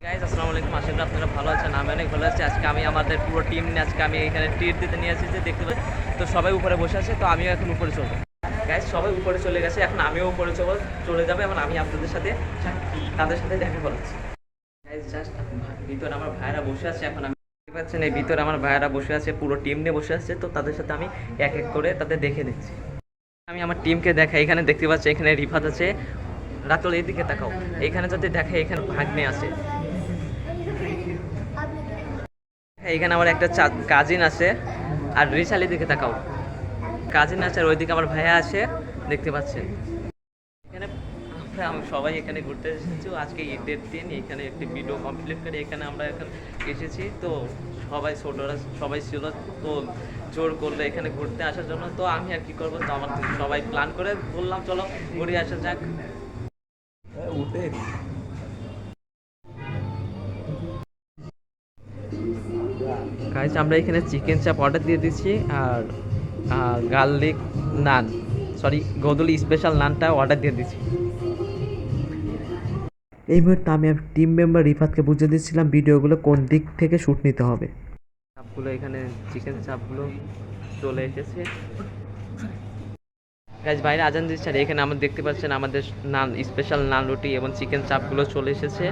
Guys আসসালামু আলাইকুম, আশা করি আপনারা ভালো আছেন। আমি অনেক ভালো আছি। আজকে আমি আমাদের পুরো টিম নিয়ে আজকে আমি এখানে ট্রিট দিতে নিয়ে এসেছি, দেখতে পাচ্ছি। তো সবাই উপরে বসে আছে, তো আমিও এখন উপরে চলবো। গাইস সবাই উপরে চলে গেছে, এখন আমিও উপরে চলে যাবো এবং আমি আপনাদের সাথে তাদের সাথে দেখা করাচ্ছি। গাইস জাস্ট ভিতরে আমার ভাইরা বসে আছে, এখন আমি দেখতে পাচ্ছেন এই ভিতরে আমার ভাইরা বসে আছে, পুরো টিম নিয়ে বসে আছে। তো তাদের সাথে আমি এক এক করে তাদের দেখে দিচ্ছি। আমি আমার টিমকে দেখাই, এখানে দেখতে পাচ্ছি এখানে রিফাত আছে। রাতুল এইদিকে তাকাও, এখানে যদি দেখে এখানে ভাগ্নে আছে, এখানে আমার একটা কাজিন আছে। আর রিসালি দিকে তাকাও, কাজিন আছে। আর ওইদিকে আমার ভাইয়া আছে, দেখতে পাচ্ছেন। এখানে আমরা সবাই এখানে ঘুরতে এসেছি আজকে ঈদের দিন। এখানে একটি ভিডিও কমপ্লিট করে এখানে আমরা এখন এসেছি। তো সবাই ছোটরা সবাই ছিল, তো জোর করলো এখানে ঘুরতে আসার জন্য। তো আমি আর কি করবো, তো আমার সবাই প্ল্যান করে বললাম চলো ঘুরে আসা যাক। উঠে গাইস আমরা এখানে চিকেন চাপ অর্ডার দিয়ে দিচ্ছি, আর গার্লিক নান, সরি গোদুলি স্পেশাল নানটা অর্ডার দিয়ে দিচ্ছি। এই মুহূর্তে আমি টিম মেম্বার রিফাতকে বুঝিয়ে দিচ্ছিলাম ভিডিওগুলো কোন দিক থেকে শ্যুট নিতে হবে। চাপগুলো এখানে চিকেন চাপগুলো চলে এসেছে। গাইস বাইরে আজান দিচ্ছে, আর এখানে আমরা দেখতে পাচ্ছেন আমাদের নান স্পেশাল নান রুটি এবং চিকেন চাপগুলো চলে এসেছে।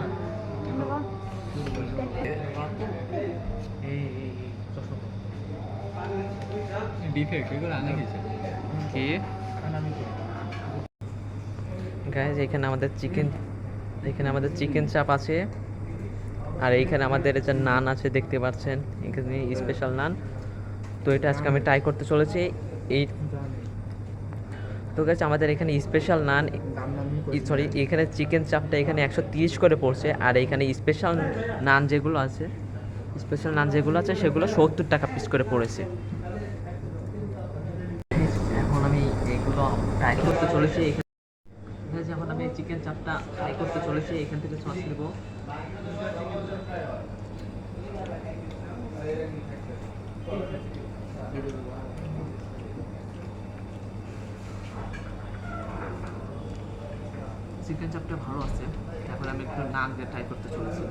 গাইস এখানে আমাদের চিকেন চাপ আছে, আর এইখানে আমাদের যে নান আছে দেখতে পাচ্ছেন, এখানে স্পেশাল নান। তো এটা আজকে আমি ট্রাই করতে চলেছি। এই তো গাইস আমাদের এখানে স্পেশাল নান, সরি এখানে চিকেন চাপটা এখানে 130 করে পড়ছে, আর এইখানে স্পেশাল নান যেগুলো আছে সেগুলো 70 টাকা পিস করে পড়েছে। এখন আমি এগুলো ট্রাই করতে চলেছি। এখন আমি চিকেন চাপটা ফ্রাই করতে চলেছি, এখান থেকে সস দেবো। চিকেন চাপটা ভালো আছে, এখন আমি একটু নান দিয়ে ট্রাই করতে চলেছি।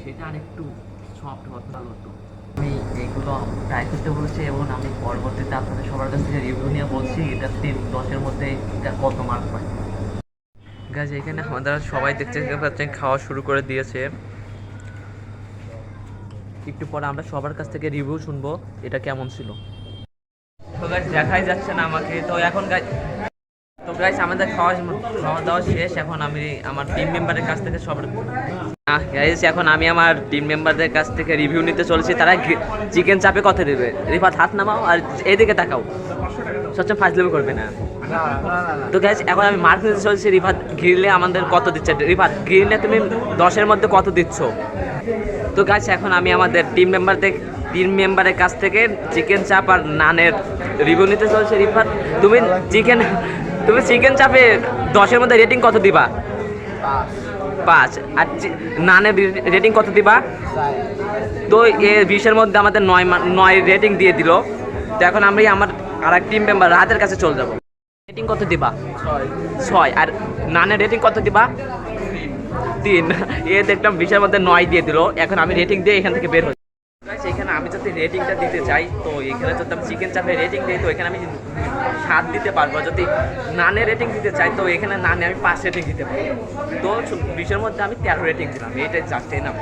সেটা আর একটু সফট হতো, ভালো হতো। আমি এইগুলো ট্রাই করতে বলেছি এবং আমি পরবর্তীতে আপনাদের সবার কাছ থেকে রিভিউ নিয়ে বলছি এটা 10-এর মধ্যে এটা কত মার্ক পায়। গাইস এখানে আমাদের সবাই দেখতে পাচ্ছেন খাওয়া শুরু করে দিয়েছে। একটু পরে আমরা সবার কাছ থেকে রিভিউ শুনবো এটা কেমন ছিল। তো গাইস দেখাই যাচ্ছে না আমাকে, তো এখন গাইস আমাদের খাওয়া দাওয়া শেষ। এখন আমি আমার টিম মেম্বারের কাছ থেকে আমার টিম মেম্বারদের কাছ থেকে রিভিউ নিতে চলেছি। তারা চিকেন চাপে কত দেবে? রিফাত হাত নামাও আর এইদিকে তাকাও, সবসময় ফাজলামি করবে না। তো গাইস এখন আমি মার্ক নিতে চলছি। রিফাত গ্রিলে আমাদের কত দিচ্ছে? রিফাত গ্রিলে তুমি 10-এর মধ্যে কত দিচ্ছ? তো গাইস এখন আমি আমাদের টিম মেম্বারের কাছ থেকে চিকেন চাপ আর নানের রিভিউ নিতে চলছি। রিফাত তুমি চিকেন চাপে 10-এর মধ্যে রেটিং কত দিবা? 5। আর নানের রেটিং কত দিবা? তো 20-এর মধ্যে আমাদের 9 রেটিং দিয়ে দিল। তো এখন আমি আমার আরেক টিম মেম্বার রাতের কাছে চলে যাব। রেটিং কত দিবা? 6। আর নানের রেটিং কত দিবা? 3। দেখলাম 20-এর মধ্যে 9 দিয়ে দিল। এখন আমি রেটিং দিয়ে এখান থেকে বের হই। এখানে আমি যদি রেটিংটা দিতে চাই, তো এখানে যদি আমি চিকেন চাপে রেটিং দিই, তো এখানে আমি 7 দিতে পারবো। যদি নানে রেটিং দিতে চাই, তো এখানে নানে আমি 5 রেটিং দিতে পারবো। তো 20-এর মধ্যে আমি 13 রেটিং দিলাম, এইটাই জাস্ট এনাফ।